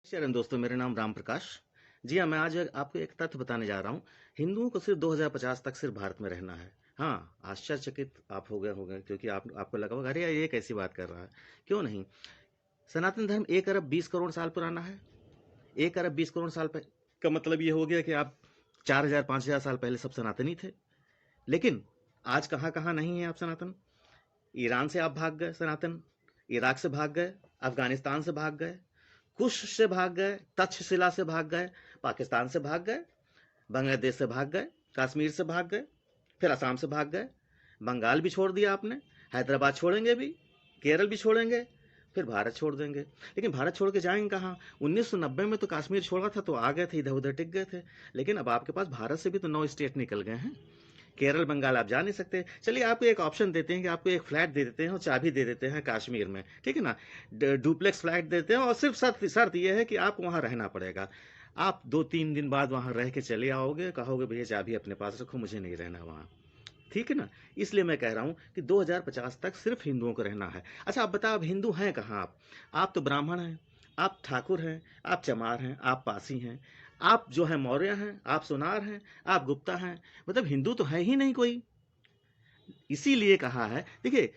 नमस्कार दोस्तों, मेरा नाम राम प्रकाश। जी हाँ, मैं आज आपको एक तथ्य बताने जा रहा हूँ। हिंदुओं को सिर्फ 2050 तक सिर्फ भारत में रहना है। हाँ, आश्चर्यचकित आप हो गए होंगे, क्योंकि आपको लगा होगा अरे यार ये कैसी बात कर रहा है। क्यों नहीं? सनातन धर्म 1 अरब 20 करोड़ साल पुराना है। 1 अरब 20 करोड़ साल का मतलब ये हो गया कि आप 4000 5000 साल पहले सब सनातनी थे। लेकिन आज कहाँ कहाँ नहीं है आप सनातन। ईरान से आप भाग गए सनातन, इराक से भाग गए, अफगानिस्तान से भाग गए, कुश से भाग गए, तक्षशिला से भाग गए, पाकिस्तान से भाग गए, बांग्लादेश से भाग गए, कश्मीर से भाग गए, फिर असम से भाग गए, बंगाल भी छोड़ दिया आपने, हैदराबाद छोड़ेंगे भी, केरल भी छोड़ेंगे, फिर भारत छोड़ देंगे। लेकिन भारत छोड़ के जाएंगे कहाँ? 1990 में तो कश्मीर छोड़ा था तो आ गए थे, इधर उधर टिक गए थे। लेकिन अब आपके पास भारत से भी तो 9 स्टेट निकल गए हैं। केरल बंगाल आप जा नहीं सकते। चलिए आपको एक ऑप्शन देते हैं कि आपको एक फ्लैट दे देते हैं और चाबी दे देते हैं कश्मीर में, ठीक है ना। डुप्लेक्स फ्लैट देते हैं और सिर्फ शर्त शर्त यह है कि आपको वहाँ रहना पड़ेगा। आप 2 3 दिन बाद वहाँ रह के चले आओगे, कहोगे भैया चाबी अपने पास रखो, मुझे नहीं रहना वहाँ। ठीक है ना। इसलिए मैं कह रहा हूँ कि 2050 तक सिर्फ हिंदुओं को रहना है। अच्छा आप बताओ, अब हिंदू हैं कहाँ आप तो ब्राह्मण हैं, आप ठाकुर हैं, आप चमार हैं, आप पासी हैं, आप जो है मौर्य हैं, आप सोनार हैं, आप गुप्ता हैं। मतलब हिंदू तो है ही नहीं कोई। इसीलिए कहा है, देखिए,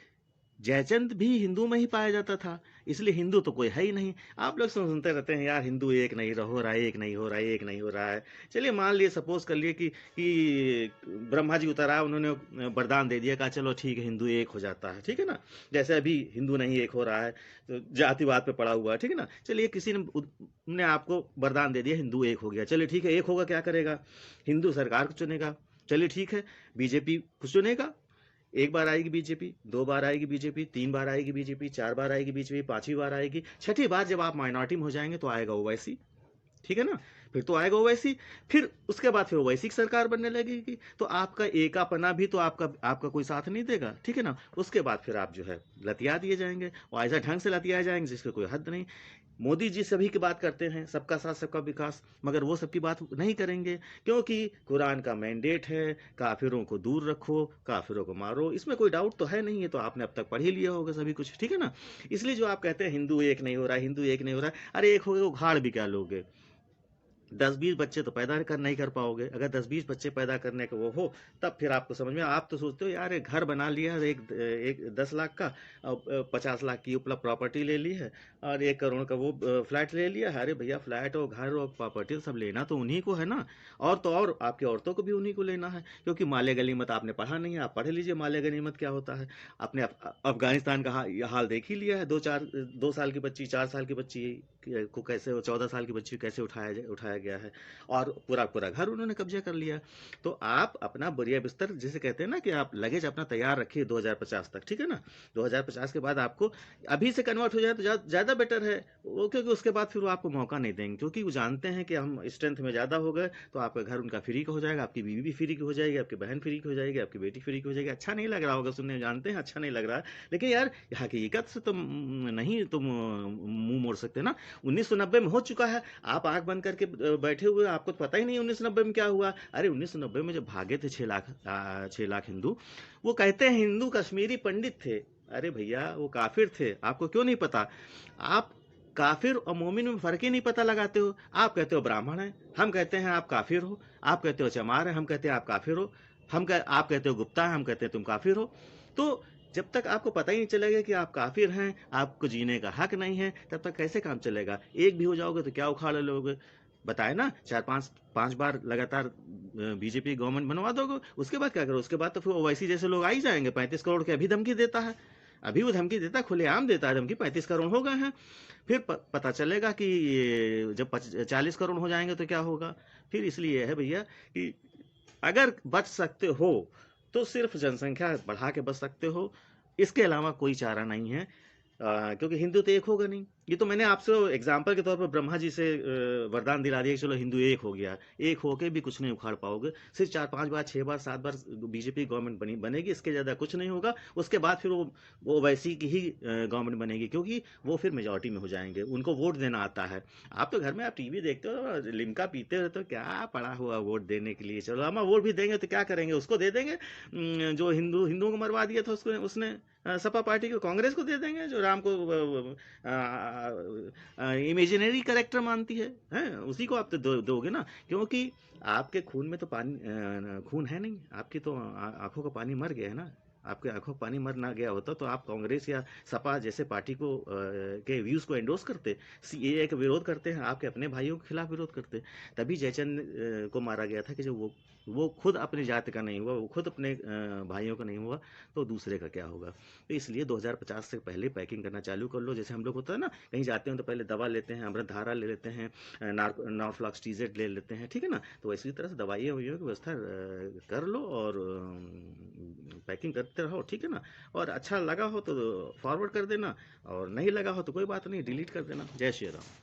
जयचंद भी हिंदू में ही पाया जाता था। इसलिए हिंदू तो कोई है ही नहीं। आप लोग सुनते रहते हैं यार हिंदू एक नहीं हो रहा है, एक नहीं हो रहा है, एक नहीं हो रहा है। चलिए मान लिए, सपोज कर लिए कि ब्रह्मा जी उतर आए, उन्होंने वरदान दे दिया, कहा चलो ठीक है हिंदू एक हो जाता है, ठीक है ना। जैसे अभी हिंदू नहीं एक हो रहा है, तो जातिवाद पे पड़ा हुआ है, ठीक है ना। चलिए किसी ने आपको वरदान दे दिया, हिंदू एक हो गया, चलिए ठीक है एक होगा, क्या करेगा? हिंदू सरकार को चुनेगा। चलिए ठीक है, बीजेपी को चुनेगा। एक बार आएगी बीजेपी, 2 बार आएगी बीजेपी, 3 बार आएगी बीजेपी, 4 बार आएगी बीजेपी, 5वीं बार आएगी, छठी बार जब आप माइनॉरिटी में हो जाएंगे तो आएगा ओवैसी। ठीक है ना। फिर तो आएगा ओवैसी। फिर उसके बाद फिर ओवैसी की सरकार बनने लगेगी, तो आपका एकापना भी तो आपका आपका कोई साथ नहीं देगा, ठीक है ना। उसके बाद फिर आप जो है लतिया दिए जाएंगे, और ऐसा ढंग से लतियाए जाएंगे जिसकी कोई हद नहीं। मोदी जी सभी की बात करते हैं, सबका साथ सबका विकास, मगर वो सबकी बात नहीं करेंगे, क्योंकि कुरान का मैंडेट है काफिरों को दूर रखो, काफिरों को मारो। इसमें कोई डाउट तो है नहीं, है तो आपने अब तक पढ़ ही लिया होगा सभी कुछ, ठीक है ना। इसलिए जो आप कहते हैं हिंदू एक नहीं हो रहा है, हिंदू एक नहीं हो रहा है, अरे एक हो गए, उखाड़ भी क्या लोगे? 10 20 बच्चे तो पैदा कर नहीं कर पाओगे। अगर 10 20 बच्चे पैदा करने का वो हो, तब फिर आपको समझ में। आप तो सोचते हो यार एक घर बना लिया है, एक 10 लाख का, और 50 लाख की उपलब्ध प्रॉपर्टी ले ली है, और 1 करोड़ का वो फ्लैट ले लिया है। अरे भैया फ्लैट और घर और प्रॉपर्टी सब लेना तो उन्हीं को है ना। और तो और आपकी औरतों को भी उन्हीं को लेना है, क्योंकि माले गनीमत आपने पढ़ा नहीं है। आप पढ़ लीजिए माले गनीमत क्या होता है। आपने अफगानिस्तान का हाल देख ही लिया है। 2 साल की बच्ची, 4 साल की बच्ची को कैसे, 14 साल की बच्ची को कैसे उठाया गया है, और पूरा पूरा घर उन्होंने कब्जा कर लिया। तो आप अपना बोरिया बिस्तर जिसे कहते हैं ना, कि आप लगेज अपना तैयार रखिए 2050 तक, ठीक है ना। 2050 के बाद आपको अभी से कन्वर्ट हो जाए तो ज़्यादा बेटर है वो, क्योंकि उसके बाद फिर वो आपको मौका नहीं देंगे, क्योंकि वो जानते हैं कि हम स्ट्रेंथ में ज़्यादा हो गए तो आपका घर उनका फ्री का हो जाएगा, आपकी बीवी भी फ्री की हो जाएगी, आपकी बहन फ्री की हो जाएगी, आपकी बेटी फ्री की हो जाएगी। अच्छा नहीं लग रहा होगा सुनने में, जानते हैं अच्छा नहीं लग रहा है, लेकिन यार हकीकत से तुम नहीं, तुम मुंह मोड़ सकते ना। 1990 में हो चुका है, आप आंख बंद करके बैठे हुए, आपको तो पता ही नहीं 1990 में क्या हुआ। अरे 1990 में जब भागे थे 6 लाख हिंदू, वो कहते हैं हिंदू कश्मीरी पंडित थे। अरे भैया वो काफिर थे, आपको क्यों नहीं पता? आप काफिर और मोमिन में फर्क ही नहीं पता लगाते हो। आप कहते हो ब्राह्मण है, हम कहते हैं आप काफिर हो। आप कहते हो चमार है, हम कहते हैं आप काफिर हो। आप कहते हो गुप्ता है, हम कहते हैं तुम काफिर हो। तो जब तक आपको पता ही नहीं चलेगा कि आप काफिर हैं, आपको जीने का हक नहीं है, तब तक कैसे काम चलेगा? एक भी हो जाओगे तो क्या उखाड़ लोगे? बताए ना, 4 5 5 बार लगातार बीजेपी गवर्नमेंट बनवा दोगे, उसके बाद क्या करो? उसके बाद तो फिर ओवैसी जैसे लोग आ ही जाएंगे। 35 करोड़ की अभी धमकी देता है, अभी वो धमकी देता है, खुलेआम देता है धमकी। 35 करोड़ हो गए हैं। फिर पता चलेगा कि जब 40 करोड़ हो जाएंगे तो क्या होगा? फिर इसलिए है भैया कि अगर बच सकते हो तो सिर्फ जनसंख्या बढ़ा के बच सकते हो, इसके अलावा कोई चारा नहीं है। क्योंकि हिंदू तो एक होगा नहीं। ये तो मैंने आपसे एग्जाम्पल के तौर पर ब्रह्मा जी से वरदान दिला दिया कि चलो हिंदू एक हो गया। एक होके भी कुछ नहीं उखाड़ पाओगे। सिर्फ 4 5 बार 6 बार 7 बार बीजेपी गवर्नमेंट बनेगी, इसके ज़्यादा कुछ नहीं होगा। उसके बाद फिर वो वैसी की ही गवर्नमेंट बनेगी, क्योंकि वो फिर मेजोरिटी में हो जाएंगे, उनको वोट देना आता है। आप तो घर में आप टीवी देखते हो, लिमका पीते हो, तो क्या पड़ा हुआ वोट देने के लिए? चलो हम वोट भी देंगे तो क्या करेंगे? उसको दे देंगे जो हिंदुओं को मरवा दिया था, उसको उसने सपा पार्टी को, कांग्रेस को दे देंगे जो राम को इमेजिनरी कैरेक्टर मानती है उसी को आप तो दोगे ना, क्योंकि आपके खून में तो पानी खून है नहीं, आपकी तो आंखों का पानी मर गया है ना। आपके आंखों का पानी मर ना गया होता तो आप कांग्रेस या सपा जैसे पार्टी को के व्यूज को एंडोर्स करते, सीएए का विरोध करते हैं, आपके अपने भाइयों के खिलाफ विरोध करते। तभी जयचंद को मारा गया था कि जब वो खुद अपनी जाति का नहीं हुआ, वो खुद अपने भाइयों का नहीं हुआ, तो दूसरे का क्या होगा। तो इसलिए 2050 से पहले पैकिंग करना चालू कर लो। जैसे हम लोग होता है ना, कहीं जाते हैं तो पहले दवा लेते हैं, अमृतधारा ले लेते हैं, नॉर्फ्लॉक्सटीजेड ले लेते हैं, ठीक है ना। तो इसी तरह से दवाइयों की व्यवस्था कर लो और पैकिंग करते रहो, ठीक है ना। और अच्छा लगा हो तो फॉरवर्ड कर देना, और नहीं लगा हो तो कोई बात नहीं, डिलीट कर देना। जय श्री राम।